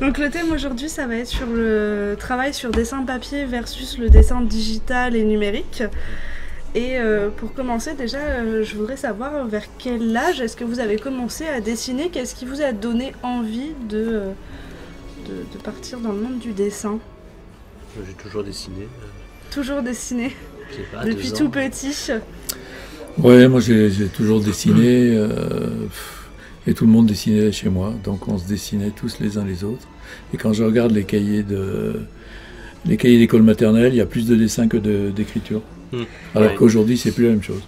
Donc le thème aujourd'hui, ça va être sur le travail sur dessin papier versus le dessin digital et numérique. Et pour commencer, déjà, je voudrais savoir vers quel âge est-ce que vous avez commencé à dessiner? Qu'est-ce qui vous a donné envie de partir dans le monde du dessin? J'ai toujours dessiné. Toujours dessiné? Je sais pas, Depuis 2 tout ans. petit? Ouais, moi j'ai toujours dessiné, et tout le monde dessinait chez moi, donc on se dessinait tous les uns les autres. Et quand je regarde les cahiers d'école maternelle, il y a plus de dessins que d'écriture. Alors Ouais. qu'aujourd'hui, c'est plus la même chose.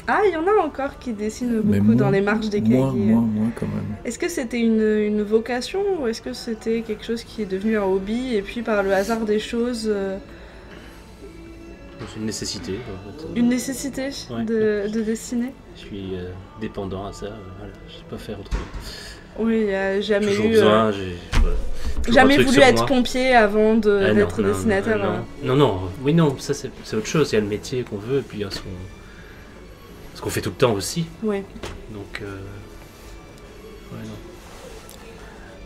Ah, il y en a encore qui dessinent Mais beaucoup moins- dans les marges des cahiers. Moins quand même. Est-ce que c'était une vocation ou est-ce que c'était quelque chose qui est devenu un hobby et puis par le hasard des choses, C'est une nécessité. En fait. une nécessité Ouais. de dessiner? Je suis dépendant à ça. Voilà. Je sais pas faire autrement. Oui, il n'y a jamais Toujours eu... besoin. Voilà. Toujours jamais un truc voulu sur être moi. pompier avant Ah, d'être non, dessinateur. non. Oui, non, ça c'est autre chose. Il y a le métier qu'on veut et puis il y a ce qu'on fait tout le temps aussi. Oui. Donc, ouais,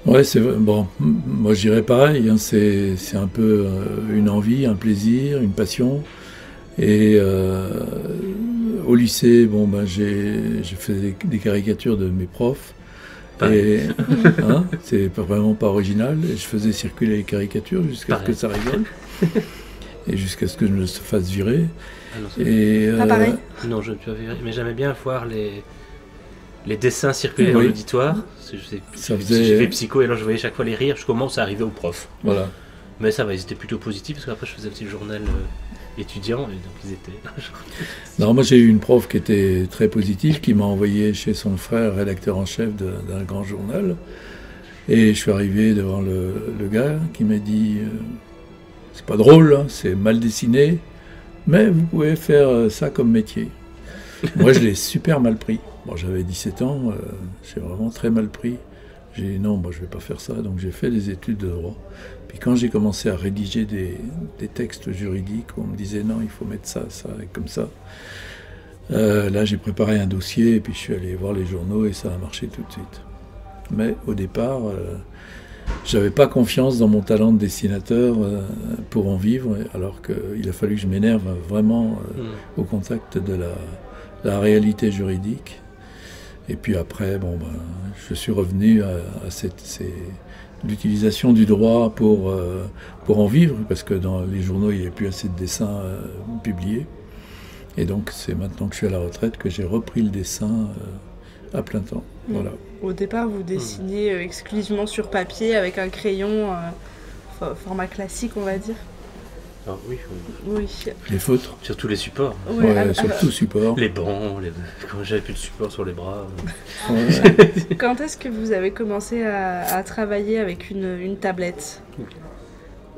non. Ouais, c'est bon. Moi, je dirais pareil. Hein, c'est un peu une envie, un plaisir, une passion. Et au lycée, bon, ben, j'ai fait des caricatures de mes profs. Et hein, c'est vraiment pas original. Et je faisais circuler les caricatures jusqu'à ce que ça rigole. Et jusqu'à ce que je me fasse virer. Ah, non, Et, Pas pareil. non, je ne peux pas vérifier, mais j'aimais bien voir les dessins circuler dans Oui. l'auditoire. Ça faisait- J'ai fait psycho et là je voyais chaque fois les rires jusqu'au moment où ça arrivait au prof. Voilà. Mais ça va, ils étaient plutôt positifs parce qu'après je faisais aussi le journal étudiant et donc ils étaient. Non, moi j'ai eu une prof qui était très positive, qui m'a envoyé chez son frère, rédacteur en chef d'un grand journal. Et je suis arrivé devant le gars qui m'a dit c'est pas drôle, hein, c'est mal dessiné, mais vous pouvez faire ça comme métier. Moi je l'ai super mal pris. Bon, j'avais 17 ans, j'ai vraiment très mal pris. J'ai dit non, moi je vais pas faire ça, donc j'ai fait des études de droit. Puis quand j'ai commencé à rédiger des textes juridiques, où on me disait non, il faut mettre ça, ça et comme ça, là j'ai préparé un dossier et puis je suis allé voir les journaux et ça a marché tout de suite. Mais au départ, j'avais pas confiance dans mon talent de dessinateur pour en vivre, alors qu'il a fallu que je m'énerve vraiment au contact de la réalité juridique. Et puis après, bon, ben, je suis revenu à l'utilisation du droit pour en vivre, parce que dans les journaux, il n'y avait plus assez de dessins publiés. Et donc, c'est maintenant que je suis à la retraite que j'ai repris le dessin à plein temps. Voilà. Au départ, vous dessiniez exclusivement sur papier avec un crayon format classique, on va dire. Ah, oui, Oui. Les feutres, sur tous les supports. Ouais, ouais, alors, sur tout support. Les bancs, quand j'avais plus de support sur les bras. Ouais. quand est-ce que vous avez commencé à travailler avec une tablette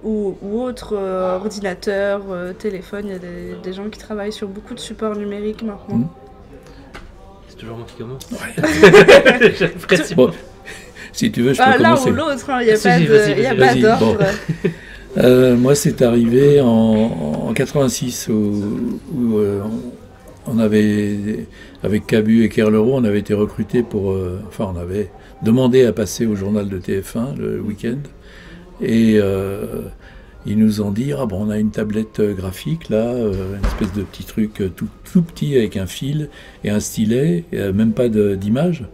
ou autre ordinateur, téléphone? Il y a des gens qui travaillent sur beaucoup de supports numériques maintenant. C'est toujours moi qui commence. Ouais. J'ai l'impression. Bon, si tu veux, je peux L'un commencer. ou l'autre, il n'y a Si, pas si, de- vas-y, y a vas-y, pas vas-y. d'ordre. Moi, c'est arrivé en 86 où on avait, avec Cabu et Kerleroux, on avait été recrutés pour... enfin, on avait demandé à passer au journal de TF1 le week-end. Et ils nous ont dit, ah bon, on a une tablette graphique, là, une espèce de petit truc tout petit avec un fil et un stylet, et même pas d'image.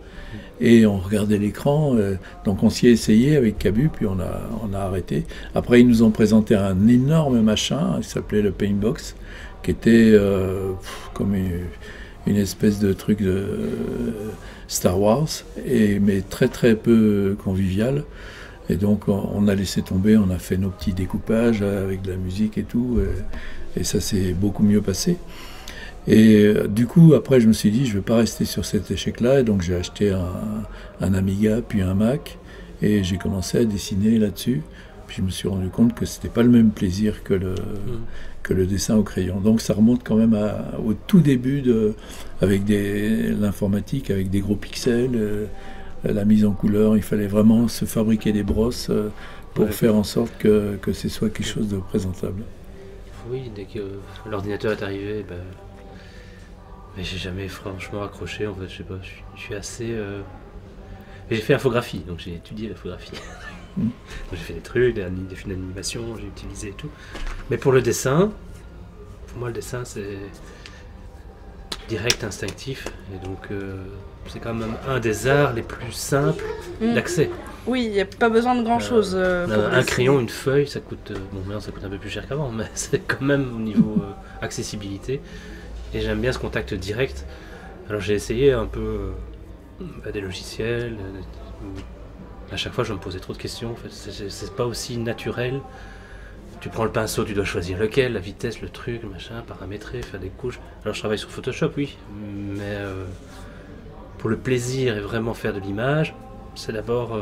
Et on regardait l'écran, donc on s'y est essayé avec Cabu, puis on a arrêté. Après, ils nous ont présenté un énorme machin, qui s'appelait le Paintbox, qui était comme une espèce de truc de Star Wars, mais très très peu convivial. Et donc on a laissé tomber, on a fait nos petits découpages avec de la musique et tout, et ça s'est beaucoup mieux passé. Et du coup, après, je me suis dit, je ne vais pas rester sur cet échec-là, et donc j'ai acheté un Amiga, puis un Mac, et j'ai commencé à dessiner là-dessus. Puis je me suis rendu compte que c'était pas le même plaisir que le dessin au crayon. Donc ça remonte quand même au tout début avec l'informatique, avec des gros pixels, la mise en couleur. Il fallait vraiment se fabriquer des brosses pour faire en sorte que ce soit quelque chose de présentable. Oui, dès que l'ordinateur est arrivé, mais j'ai jamais franchement accroché, en fait, je sais pas, je suis assez... Mais j'ai fait infographie, donc j'ai étudié l'infographie. J'ai fait des trucs, des films d'animation, j'ai utilisé et tout. Mais pour le dessin, pour moi le dessin c'est direct, instinctif. Et donc c'est quand même un des arts les plus simples d'accès. Oui, il n'y a pas besoin de grand-chose. Un crayon, une feuille, ça coûte... bon, maintenant ça coûte un peu plus cher qu'avant, mais c'est quand même au niveau accessibilité. Et j'aime bien ce contact direct. Alors j'ai essayé un peu des logiciels. À chaque fois, je me posais trop de questions. En fait, c'est pas aussi naturel. Tu prends le pinceau, tu dois choisir lequel, la vitesse, le truc, le machin, paramétrer, faire des couches. Alors je travaille sur Photoshop, oui, mais pour le plaisir et vraiment faire de l'image, c'est d'abord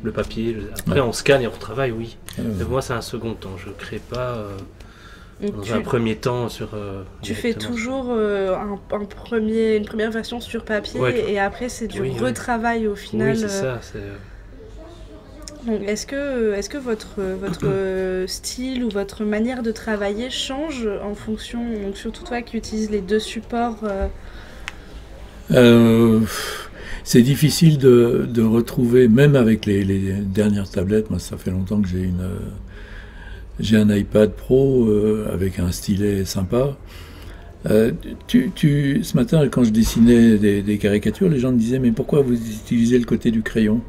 le papier. Après, on scanne et on retravaille, oui. Mais moi, c'est un second temps. Je crée pas dans un premier temps sur. Tu fais toujours une première version sur papier et après, c'est du retravail au final. Oui, c'est ça. Donc, est-ce que votre style ou votre manière de travailler change en fonction, donc surtout toi qui utilises les deux supports C'est difficile de retrouver, même avec les dernières tablettes. Moi, ça fait longtemps que j'ai un iPad Pro avec un stylet sympa. Ce matin, quand je dessinais des caricatures, les gens me disaient « Mais pourquoi vous utilisez le côté du crayon ?»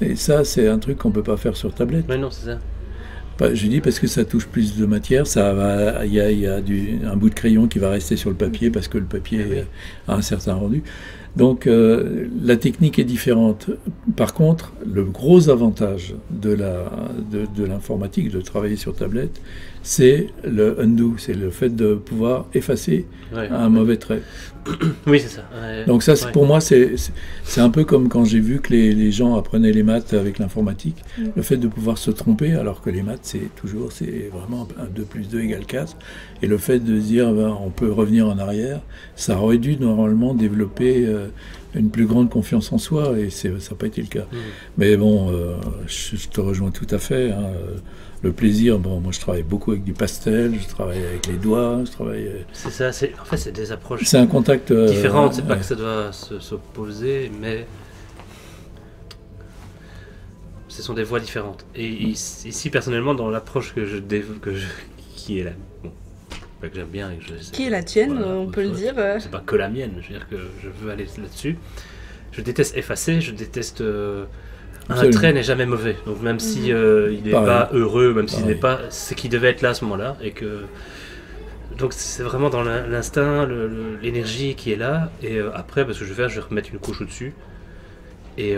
Et ça, c'est un truc qu'on ne peut pas faire sur tablette. Oui, non, c'est ça. Je dis parce que ça touche plus de matière, il y a un bout de crayon qui va rester sur le papier parce que le papier a un certain rendu. Donc la technique est différente. Par contre, le gros avantage de l'informatique, de travailler sur tablette, c'est le undo, c'est le fait de pouvoir effacer un mauvais trait. Oui, c'est ça. Donc ça, pour moi, c'est un peu comme quand j'ai vu que les gens apprenaient les maths avec l'informatique. Le fait de pouvoir se tromper, alors que les maths, c'est vraiment 2 plus 2 égale 4. Et le fait de se dire, on peut revenir en arrière, ça aurait dû normalement développer une plus grande confiance en soi, et ça n'a pas été le cas. Mais bon, je te rejoins tout à fait. Le plaisir, bon, moi je travaille beaucoup avec du pastel, je travaille avec les doigts, je travaille... C'est ça, en fait c'est des approches c'est un contact, différentes, c'est pas que ça doit s'opposer, mais ce sont des voies différentes. Et ici, personnellement, dans l'approche qui est que j'aime bien... qui est la tienne, on peut le dire. C'est pas que la mienne, je veux dire que je veux aller là-dessus. Je déteste effacer, je déteste... un trait n'est jamais mauvais, donc même si il n'est pas heureux, même s'il n'est pas, c'est qu'il devait être là à ce moment-là, et que donc c'est vraiment dans l'instinct, l'énergie qui est là, et après, parce que je vais remettre une couche au-dessus, et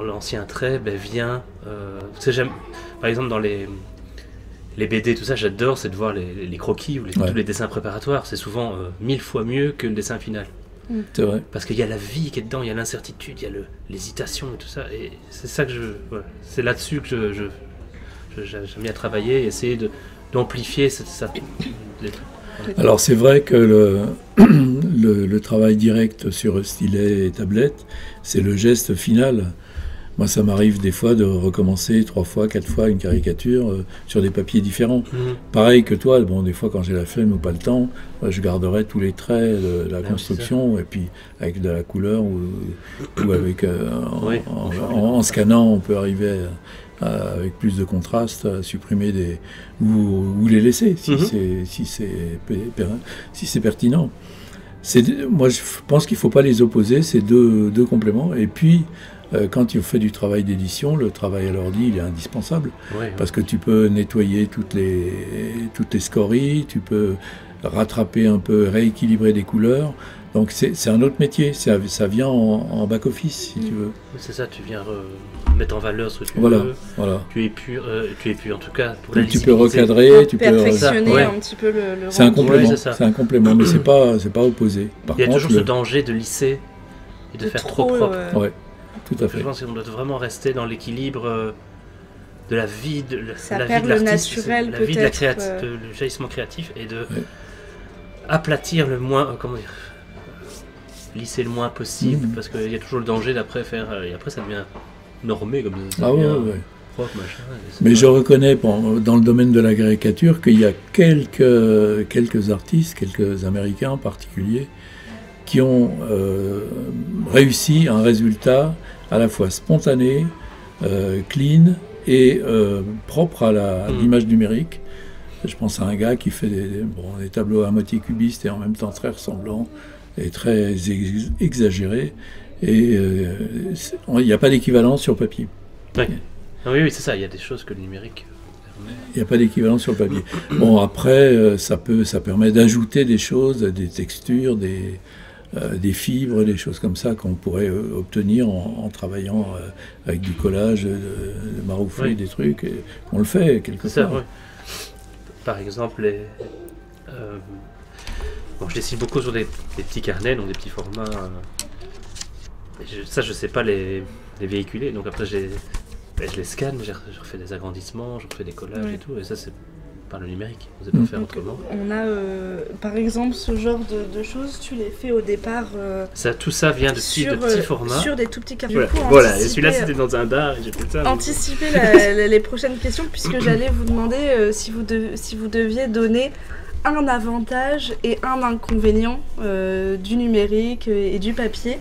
l'ancien trait vient. Tu sais, j'aime, par exemple dans les BD, tout ça, j'adore, c'est de voir les croquis ou tous les dessins préparatoires, c'est souvent 1000 fois mieux que le dessin final. C'est vrai. Parce qu'il y a la vie qui est dedans, il y a l'incertitude, il y a l'hésitation et tout ça. Et c'est ça que c'est là-dessus que j'aime bien travailler, essayer d'amplifier ça. Alors c'est vrai que le travail direct sur stylet et tablette, c'est le geste final. Moi, ça m'arrive des fois de recommencer 3 fois, 4 fois une caricature sur des papiers différents. Pareil que toi, bon, des fois quand j'ai la flemme ou pas le temps, je garderai tous les traits de la construction, et puis avec de la couleur ou avec en scannant, on peut arriver avec plus de contraste à supprimer ou les laisser si c'est pertinent. Moi, je pense qu'il ne faut pas les opposer, c'est deux compléments. Et puis, quand tu fais du travail d'édition, le travail à l'ordi, il est indispensable. Parce que tu peux nettoyer toutes les scories, tu peux rattraper un peu, rééquilibrer des couleurs. Donc c'est un autre métier, ça vient en back-office, si tu veux. C'est ça, tu viens mettre en valeur ce que tu veux. Voilà. Tu es pur en tout cas. Pour tu peux recadrer, tu peux perfectionner un petit peu le c'est un complément, c'est un complément, mais c'est pas opposé. Il y a toujours ce danger de lisser et de faire trop propre. Ouais, tout à fait. Je pense qu'on doit vraiment rester dans l'équilibre de la vie de la vie de l'artiste, la vie du jaillissement créatif, et de aplatir le moins, lisser le moins possible, parce qu'il y a toujours le danger d'après faire, et après ça devient normé comme ça. Propre, machin, mais je reconnais dans le domaine de la caricature qu'il y a quelques artistes, quelques Américains en particulier, qui ont réussi un résultat à la fois spontané, clean et propre à l'image numérique. Je pense à un gars qui fait des tableaux à moitié cubistes et en même temps très ressemblants et très exagérés. Et il n'y a pas d'équivalent sur papier. Ouais. Oui, c'est ça, il y a des choses que le numérique permet. Il n'y a pas d'équivalent sur papier. Bon, après, ça permet d'ajouter des choses, des textures, des fibres, des choses comme ça qu'on pourrait obtenir en travaillant avec du collage, de maroufler, des trucs. Et on le fait quelque C'est ça, part. ouais. Par exemple, je dessine beaucoup sur des petits carnets, donc des petits formats. Ça, je sais pas les véhiculer, donc après je les scanne, je refais des agrandissements, je refais des collages et tout, et ça c'est par le numérique, on ne sait pas faire autrement. On a par exemple ce genre de choses, tu les fais au départ tout ça vient de petits formats. Sur des tout petits carnets. Voilà, et celui-là c'était dans un dard et j'ai fait ça. Anticiper les prochaines questions, puisque j'allais vous demander si vous deviez donner un avantage et un inconvénient du numérique et du papier.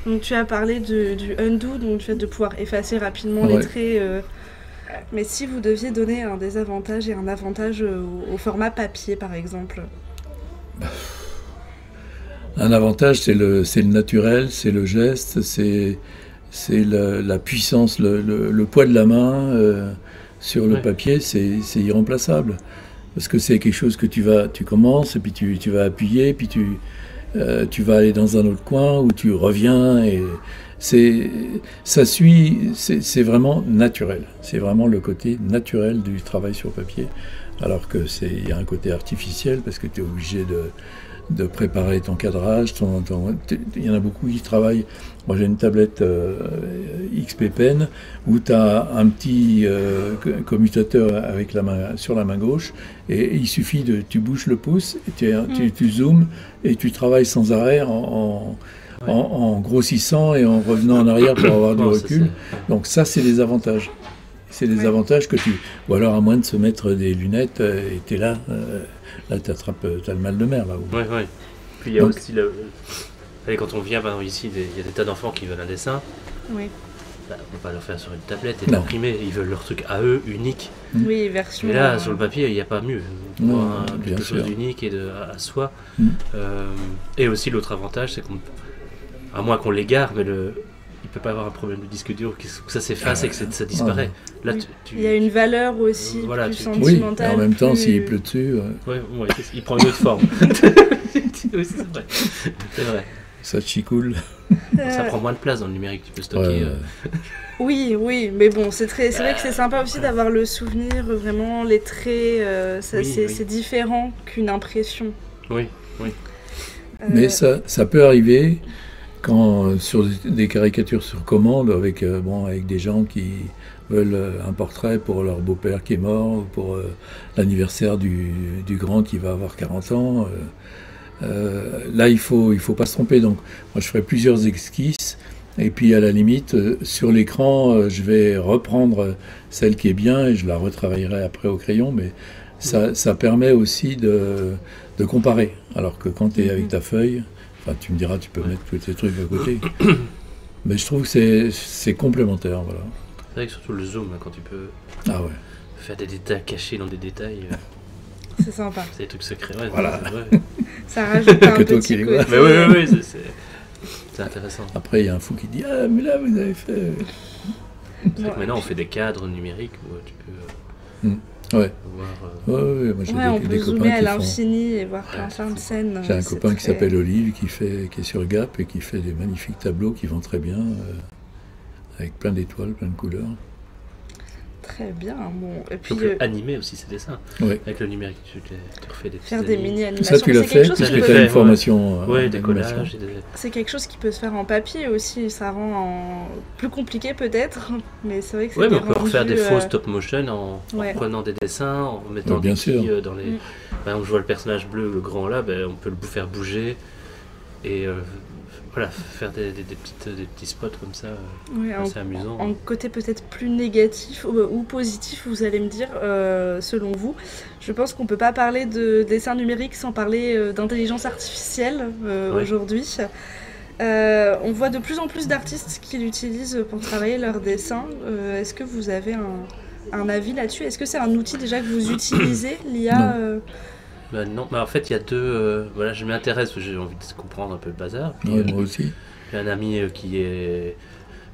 Donc tu as parlé du undo, donc du fait de pouvoir effacer rapidement les traits. Mais si vous deviez donner un désavantage et un avantage au format papier, par exemple. Un avantage, c'est le naturel, c'est le geste, c'est la puissance, le poids de la main sur le papier, c'est irremplaçable. Parce que c'est quelque chose que tu commences, et puis tu vas appuyer, puis tu vas aller dans un autre coin où tu reviens et c'est vraiment naturel. C'est vraiment le côté naturel du travail sur papier. Alors que il y a un côté artificiel parce que tu es obligé de préparer ton cadrage. Il y en a beaucoup qui travaillent. Moi j'ai une tablette XP Pen où tu as un petit commutateur avec sur la main gauche et il suffit tu bouges le pouce, tu zoomes et tu travailles sans arrêt en grossissant et en revenant en arrière pour avoir du recul. Donc ça c'est des avantages. C'est des avantages que ou alors à moins de se mettre des lunettes et tu es là t'as le mal de mer là. Ouais. Puis il y a aussi quand on vient ici, il y a des tas d'enfants qui veulent un dessin. Oui. On ne peut pas leur faire sur une tablette et l'imprimer, ils veulent leur truc à eux, unique. Oui, version. Mais là, sur le papier, il n'y a pas mieux. Quelque chose d'unique et à soi. Et aussi l'autre avantage, c'est à moins qu'on l'égare, mais il ne peut pas avoir un problème de disque dur, que ça s'efface et que ça disparaît. Là, il y a une valeur aussi plus sentimentale. Oui, en même temps, s'il pleut dessus... il prend une autre forme. Oui, c'est vrai. Ça chicoule. Ça prend moins de place dans le numérique, tu peux stocker. Oui, mais bon, c'est vrai que c'est sympa aussi d'avoir le souvenir, vraiment, les traits, c'est différent qu'une impression. Oui. Mais ça peut arriver sur des caricatures sur commande avec des gens qui veulent un portrait pour leur beau-père qui est mort ou pour l'anniversaire du grand qui va avoir 40 ans. Là, il faut pas se tromper. Donc, moi, je ferai plusieurs esquisses. Et puis, à la limite, sur l'écran, je vais reprendre celle qui est bien et je la retravaillerai après au crayon. Mais ça permet aussi de comparer. Alors que quand tu es avec ta feuille, tu me diras, tu peux mettre tous tes trucs à côté. Mais je trouve que c'est complémentaire. Voilà. C'est vrai que surtout le zoom, quand tu peux faire des détails cachés dans des détails. C'est sympa. C'est des trucs secrets. Voilà. Ça rajoute un petit côté. Mais oui, c'est intéressant. Après, il y a un fou qui dit « Ah, mais là, vous avez fait... » C'est vrai que maintenant, on fait des cadres numériques où tu peux voir... moi, j'ai on peut zoomer à l'infini et voir plein de scènes. J'ai un copain qui s'appelle Olive, qui est sur Gap et qui fait des magnifiques tableaux qui vont très bien, avec plein d'étoiles, plein de couleurs. Très bien. Bon. Et puis, animer aussi ces dessins. Oui. Avec le numérique, tu refais des faire des mini-animations. Ça, tu l'as fait parce que tu as une formation. Oui, des collages. C'est quelque chose qui peut se faire en papier aussi. Ça rend plus compliqué peut-être, mais c'est vrai que c'est mais on peut refaire des faux stop motion en prenant des dessins, en mettant des billes dans les... Par exemple, je vois le personnage bleu, le grand là, on peut le faire bouger et... faire des petits spots comme ça, assez amusant. En côté peut-être plus négatif ou positif, vous allez me dire, selon vous. Je pense qu'on ne peut pas parler de dessin numérique sans parler d'intelligence artificielle aujourd'hui. On voit de plus en plus d'artistes qui l'utilisent pour travailler leurs dessins. Est-ce que vous avez un avis là-dessus? Est-ce que c'est un outil déjà que vous utilisez, l'IA? Non, en fait il y a deux... voilà, je m'intéresse, parce que j'ai envie de comprendre un peu le bazar. Puis, Ouais, moi aussi. j'ai un ami qui est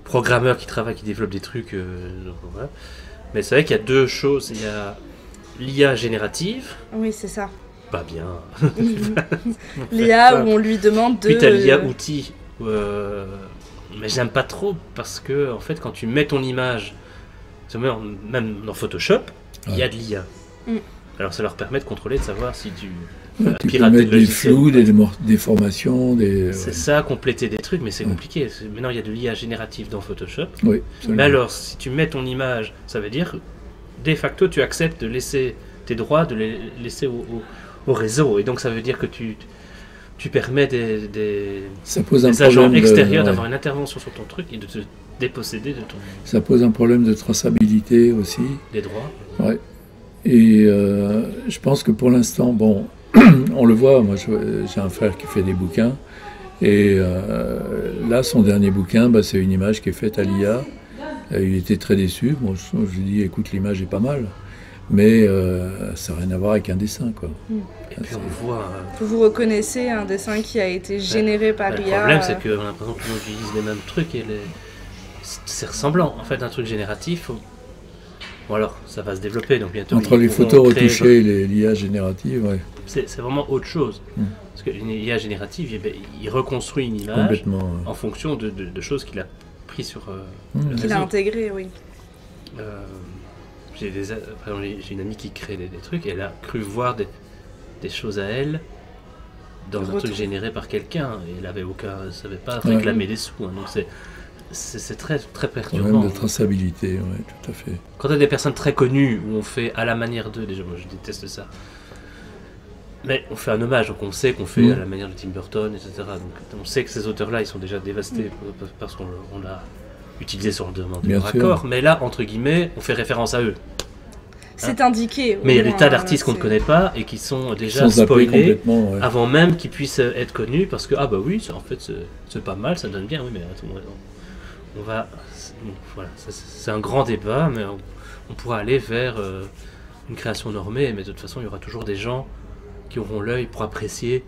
programmeur, qui travaille, qui développe des trucs. Donc, voilà. Mais c'est vrai qu'il y a deux choses. Il y a l'IA générative, Oui, c'est ça. pas bien. L'IA où on lui demande de... Puis t'as l'IA outil. Mais j'aime pas trop parce que en fait quand tu mets ton image, même dans Photoshop, il y a de l'IA. Mm. Alors ça leur permet de contrôler, de savoir si tu Tu peux pirater mettre le des logiciel. flous, des formations, C'est ça, compléter des trucs, mais c'est compliqué. Maintenant il y a de l'IA générative dans Photoshop. Oui, Mais alors si tu mets ton image, ça veut dire de facto tu acceptes de laisser tes droits, de les laisser au réseau. Et donc ça veut dire que tu permets ça pose un des agents problème extérieurs ouais. d'avoir une intervention sur ton truc et de te déposséder de Ça pose un problème de traçabilité aussi. des droits. Ouais. Et je pense que pour l'instant, bon, on le voit, moi j'ai un frère qui fait des bouquins, et là son dernier bouquin, c'est une image qui est faite à l'IA. Il était très déçu, bon, je lui ai dit écoute l'image est pas mal, mais ça n'a rien à voir avec un dessin quoi. Et puis on voit... Vous reconnaissez un dessin qui a été généré par le l'IA. problème c'est qu'on a l'impression que tout le monde utilise les mêmes trucs et c'est ressemblant. En fait un truc génératif, bon alors ça va se développer donc bientôt. Entre les photos retouchées et l'IA générative, ouais. C'est vraiment autre chose. Parce que l'IA générative, il reconstruit une image en fonction de choses qu'il a pris sur le réseau. Qu'il a intégré, oui. J'ai une amie qui crée des trucs et elle a cru voir des choses à elle dans un truc généré par quelqu'un et elle ne savait pas réclamer des sous. Hein, donc c'est très, très perturbant. Problème de traçabilité, oui, tout à fait. Quand tu as des personnes très connues où on fait à la manière d'eux, déjà moi je déteste ça. Mais on fait un hommage, donc on sait qu'on fait à la manière de Tim Burton, etc. Donc on sait que ces auteurs-là, ils sont déjà dévastés parce qu'on l'a utilisé sur le demande de leur accord. Mais là, entre guillemets, on fait référence à eux. C'est indiqué. Mais il y a des tas d'artistes qu'on ne connaît pas et qui sont déjà spoilés avant même qu'ils puissent être connus parce que, ah bah oui, en fait c'est pas mal, ça donne bien, oui, mais attends, on va... Voilà, c'est un grand débat, mais on pourra aller vers une création normée, mais de toute façon, il y aura toujours des gens qui auront l'œil pour apprécier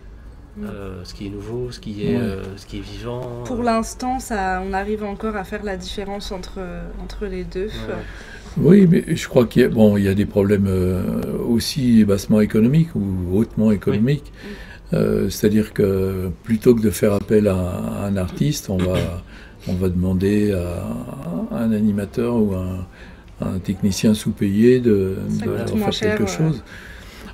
ce qui est nouveau, ce qui est vivant. Pour l'instant, on arrive encore à faire la différence entre les deux. Ouais. Oui, mais je crois qu'il y a des problèmes aussi bassement économiques ou hautement économiques. Oui. C'est-à-dire que plutôt que de faire appel à un artiste, on va demander à un animateur ou à un technicien sous-payé de faire quelque chose.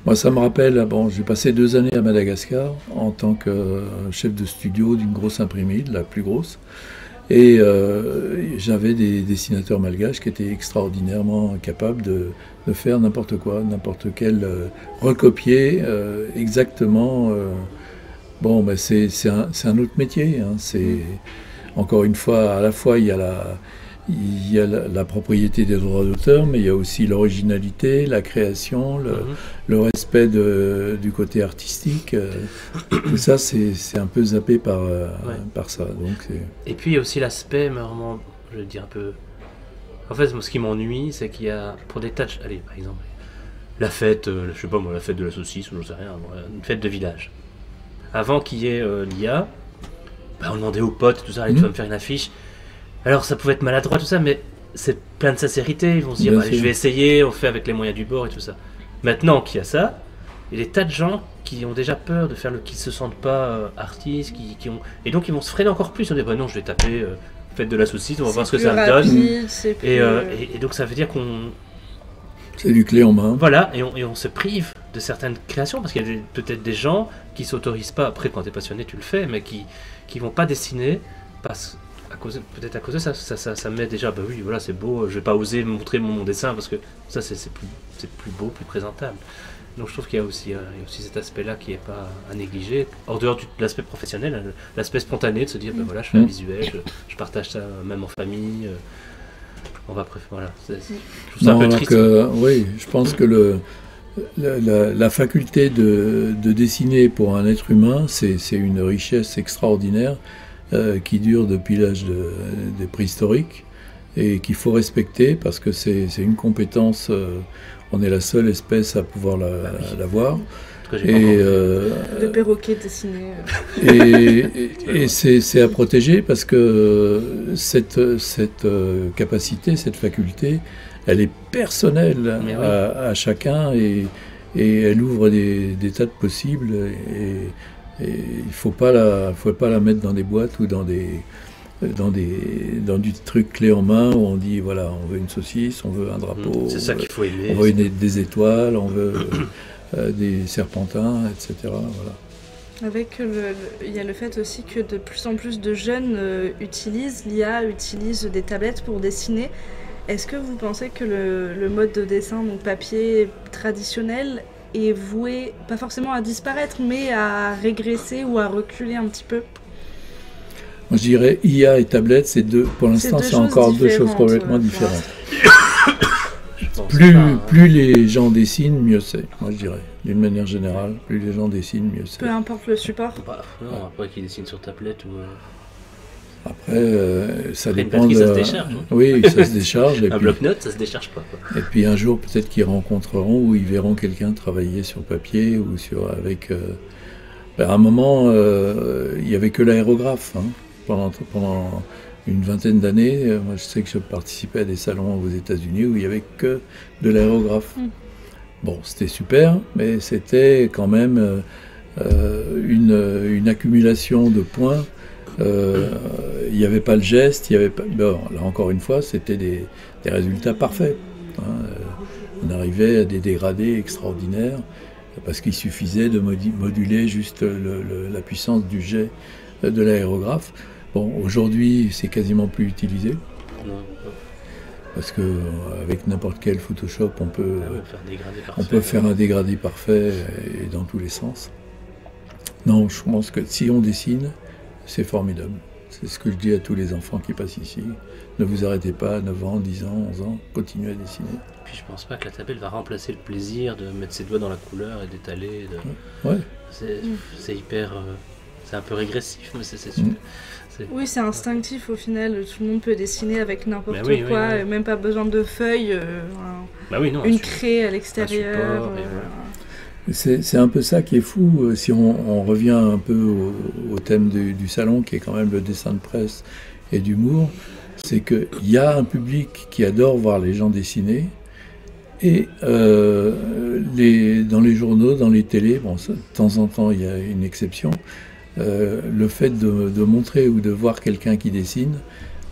Moi, ça me rappelle, j'ai passé 2 années à Madagascar en tant que chef de studio d'une grosse imprimerie, de la plus grosse. Et j'avais des dessinateurs malgaches qui étaient extraordinairement capables de faire n'importe quoi, n'importe quel recopier exactement. C'est un autre métier. Hein, encore une fois, à la fois, il y a la propriété des droits d'auteur, mais il y a aussi l'originalité, la création, le respect du côté artistique. Tout ça, c'est un peu zappé par ça. Donc, et puis il y a aussi l'aspect, vraiment, je veux dire un peu... En fait, ce qui m'ennuie, c'est qu'il y a, pour des tâches... Allez, par exemple, la fête, je sais pas moi, la fête de la saucisse, ou je sais rien, une fête de village. Avant qu'il y ait l'IA, on demandait aux potes, tout ça, allez, tu vas me faire une affiche. Alors ça pouvait être maladroit tout ça, mais c'est plein de sincérité, ils vont se dire allez, je vais essayer, on fait avec les moyens du bord et tout ça. Maintenant qu'il y a ça, il y a des tas de gens qui ont déjà peur de faire qui se sentent pas artistes, et donc ils vont se freiner encore plus, on dit non je vais taper fête de la saucisse, on va voir ce que ça me donne. Et donc ça veut dire qu'on... C'est du clé en main. Voilà, et on se prive de certaines créations, parce qu'il y a peut-être des gens qui s'autorisent pas, après quand tu es passionné tu le fais, mais qui vont pas dessiner parce peut-être à cause de ça, ça me met déjà, oui, voilà, c'est beau, je vais pas oser montrer mon dessin parce que ça, c'est plus beau, plus présentable. Donc je trouve qu'il y a aussi cet aspect-là qui est pas à négliger, hors dehors de l'aspect professionnel, l'aspect spontané de se dire, voilà, je fais un visuel, je partage ça même en famille, on va voilà, je trouve ça un peu triste. Oui, je pense que la faculté de dessiner pour un être humain, c'est une richesse extraordinaire. qui dure depuis l'âge des préhistoriques et qu'il faut respecter parce que c'est une compétence, on est la seule espèce à pouvoir l'avoir. De perroquet dessiné. Et c'est à protéger parce que cette capacité, cette faculté, elle est personnelle à chacun et elle ouvre des tas de possibles et il ne faut pas la mettre dans des boîtes ou dans du truc clé en main où on dit voilà, on veut une saucisse, on veut un drapeau, c'est ça qu'il faut aimer, on veut des étoiles, on veut des serpentins, etc. Voilà. Avec il y a le fait aussi que de plus en plus de jeunes utilisent l'IA, utilisent des tablettes pour dessiner. Est-ce que vous pensez que le mode de dessin, donc papier traditionnel, est voué, pas forcément à disparaître, mais à régresser ou à reculer un petit peu? Moi, je dirais IA et tablette, pour l'instant, c'est encore deux choses complètement différentes. Plus les gens dessinent, mieux c'est. Moi, je dirais, d'une manière générale, plus les gens dessinent, mieux c'est. Peu importe le support. Non, après qu'ils dessinent sur tablette ou. Après, ça dépend. Une batterie, ça se décharge. Oui, ça se décharge. Un bloc-notes, ça se décharge pas. Quoi. Et puis un jour, peut-être qu'ils rencontreront ou ils verront quelqu'un travailler sur papier ou avec. À un moment, il n'y avait que l'aérographe. Hein, pendant une vingtaine d'années, moi je sais que je participais à des salons aux États-Unis où il n'y avait que de l'aérographe. Bon, c'était super, mais c'était quand même une accumulation de points. Il n'y avait pas le geste, il y avait pas. Bon, là encore une fois, c'était des résultats parfaits. Hein. On arrivait à des dégradés extraordinaires parce qu'il suffisait de moduler juste la puissance du jet de l'aérographe. Bon, aujourd'hui, c'est quasiment plus utilisé. Parce qu'avec n'importe quel Photoshop, on peut faire un dégradé parfait et dans tous les sens. Non, je pense que si on dessine, c'est formidable. C'est ce que je dis à tous les enfants qui passent ici. Ne vous arrêtez pas à 9 ans, 10 ans, 11 ans, continuez à dessiner. Puis je pense pas que la tablette va remplacer le plaisir de mettre ses doigts dans la couleur et d'étaler. Ouais. C'est hyper... c'est un peu régressif, mais c'est super. Oui, c'est instinctif au final. Tout le monde peut dessiner avec n'importe quoi. Même pas besoin de feuilles. Une craie à l'extérieur. C'est un peu ça qui est fou. Si on revient un peu au thème du salon, qui est quand même le dessin de presse et d'humour, c'est qu'il y a un public qui adore voir les gens dessiner. Et dans les journaux, dans les télés, bon, ça, de temps en temps, il y a une exception. Le fait de montrer ou de voir quelqu'un qui dessine,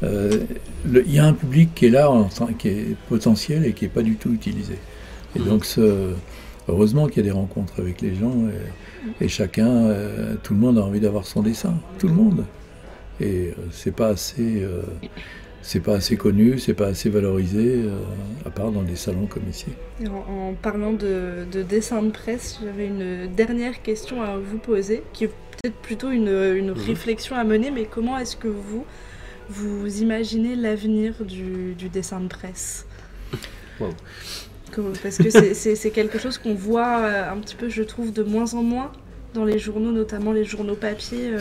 il y a un public qui est là, qui est potentiel et qui n'est pas du tout utilisé. Et donc, heureusement qu'il y a des rencontres avec les gens et chacun, tout le monde a envie d'avoir son dessin, tout le monde. Et c'est pas assez connu, c'est pas assez valorisé, à part dans des salons comme ici. En parlant de dessin de presse, j'avais une dernière question à vous poser, qui est peut-être plutôt une réflexion à mener, mais comment est-ce que vous imaginez l'avenir du dessin de presse? Wow. Parce que c'est quelque chose qu'on voit un petit peu, je trouve, de moins en moins dans les journaux, notamment les journaux papier.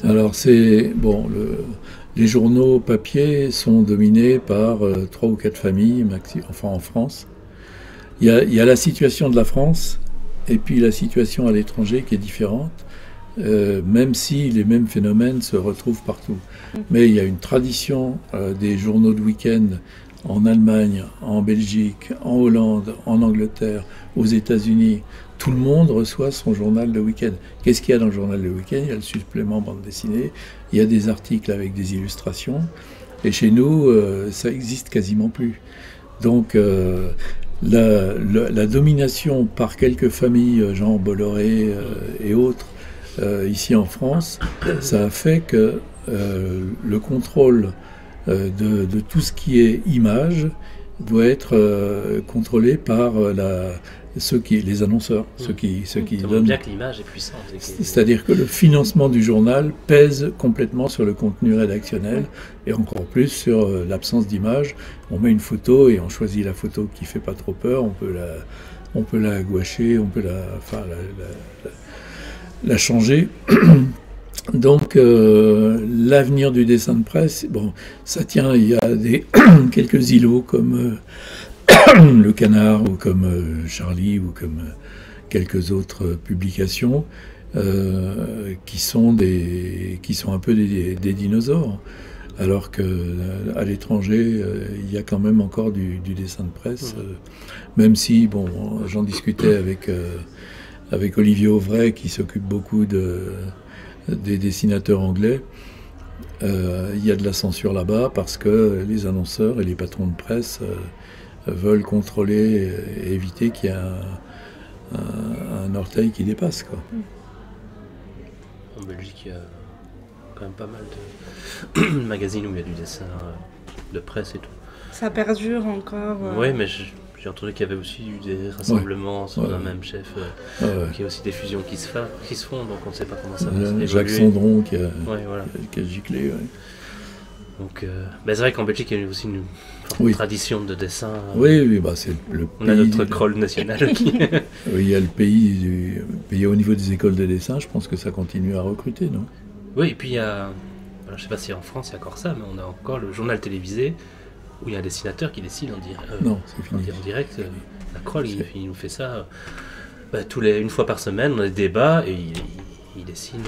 Alors les journaux papier sont dominés par 3 ou 4 familles, enfin en France. Il y a la situation de la France et puis la situation à l'étranger qui est différente, même si les mêmes phénomènes se retrouvent partout. Mais il y a une tradition des journaux de week-end en Allemagne, en Belgique, en Hollande, en Angleterre, aux États-Unis. Tout le monde reçoit son journal de week-end. Qu'est-ce qu'il y a dans le journal de week-end? Il y a le supplément bande dessinée, il y a des articles avec des illustrations. Et chez nous, ça n'existe quasiment plus. Donc, la domination par quelques familles, genre Bolloré et autres, ici en France, ça a fait que le contrôle de tout ce qui est image doit être contrôlé par les annonceurs, ceux qui donnent. Bien que l'image est puissante. C'est-à-dire que le financement du journal pèse complètement sur le contenu rédactionnel et encore plus sur l'absence d'image. On met une photo et on choisit la photo qui fait pas trop peur. On peut la gouacher, on peut la changer. Donc, l'avenir du dessin de presse, bon, ça tient, il y a quelques îlots comme Le Canard ou comme Charlie ou comme quelques autres publications qui sont un peu des dinosaures. Alors qu'à l'étranger, il y a quand même encore du dessin de presse, même si, bon, j'en discutais avec Olivier Auvray qui s'occupe beaucoup des dessinateurs anglais. Il y a de la censure là-bas parce que les annonceurs et les patrons de presse veulent contrôler et éviter qu'il y ait un orteil qui dépasse, quoi. En Belgique, il y a quand même pas mal de magazines où il y a du dessin de presse et tout. Ça perdure encore. Oui, mais j'ai entendu qu'il y avait aussi eu des rassemblements sous un même chef, qu'il y a aussi des fusions qui se font, donc on ne sait pas comment ça va évoluer. Jacques Sondron qui a giclé. Ouais. Donc, c'est vrai qu'en Belgique, il y a aussi une forte tradition de dessin. Oui, bah, c'est le on a notre Kroll national. Qui... oui, il y a le pays au niveau des écoles de dessin, je pense que ça continue à recruter, non? Oui, et puis il y a, je ne sais pas si en France il y a encore ça, mais on a encore le journal télévisé où il y a un dessinateur qui dessine en direct. La Kroll, il nous fait ça une fois par semaine, on a des débats et il dessine.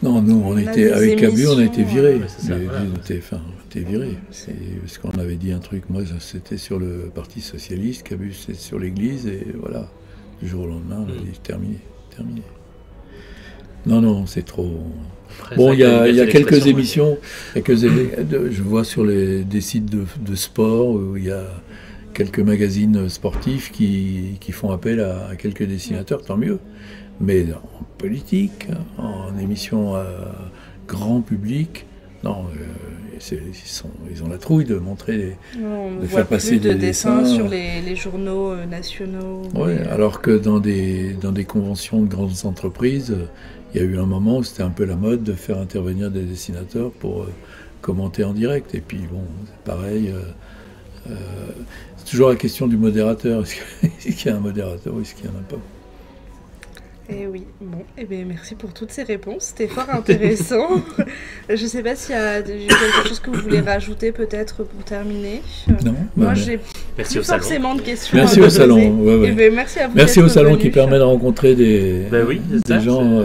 Non, nous, on était avec Cabu, on a été virés. On était virés. Parce qu'on avait dit un truc, moi c'était sur le Parti Socialiste, Cabu c'était sur l'Église, et voilà, du jour au lendemain, on a dit terminé. Non, c'est trop. Après, bon, il y a quelques émissions, je vois sur des sites de sport où il y a quelques magazines sportifs qui font appel à quelques dessinateurs, tant mieux. Mais en politique, en émission grand public, non, ils ont la trouille de montrer, de faire passer des dessins sur les journaux nationaux. Oui, alors que dans des conventions de grandes entreprises, il y a eu un moment où c'était un peu la mode de faire intervenir des dessinateurs pour commenter en direct. Et puis bon, c'est pareil. C'est toujours la question du modérateur. Est-ce qu'il y a un modérateur ou est-ce qu'il n'y en a pas? Eh oui, bon, bien, merci pour toutes ces réponses, c'était fort intéressant. Je ne sais pas s'il y a quelque chose que vous voulez rajouter peut-être pour terminer. Non. Moi, j'ai merci plus forcément de questions. Merci au salon. Ouais. Merci à vous. Merci au salon qui permet de rencontrer des gens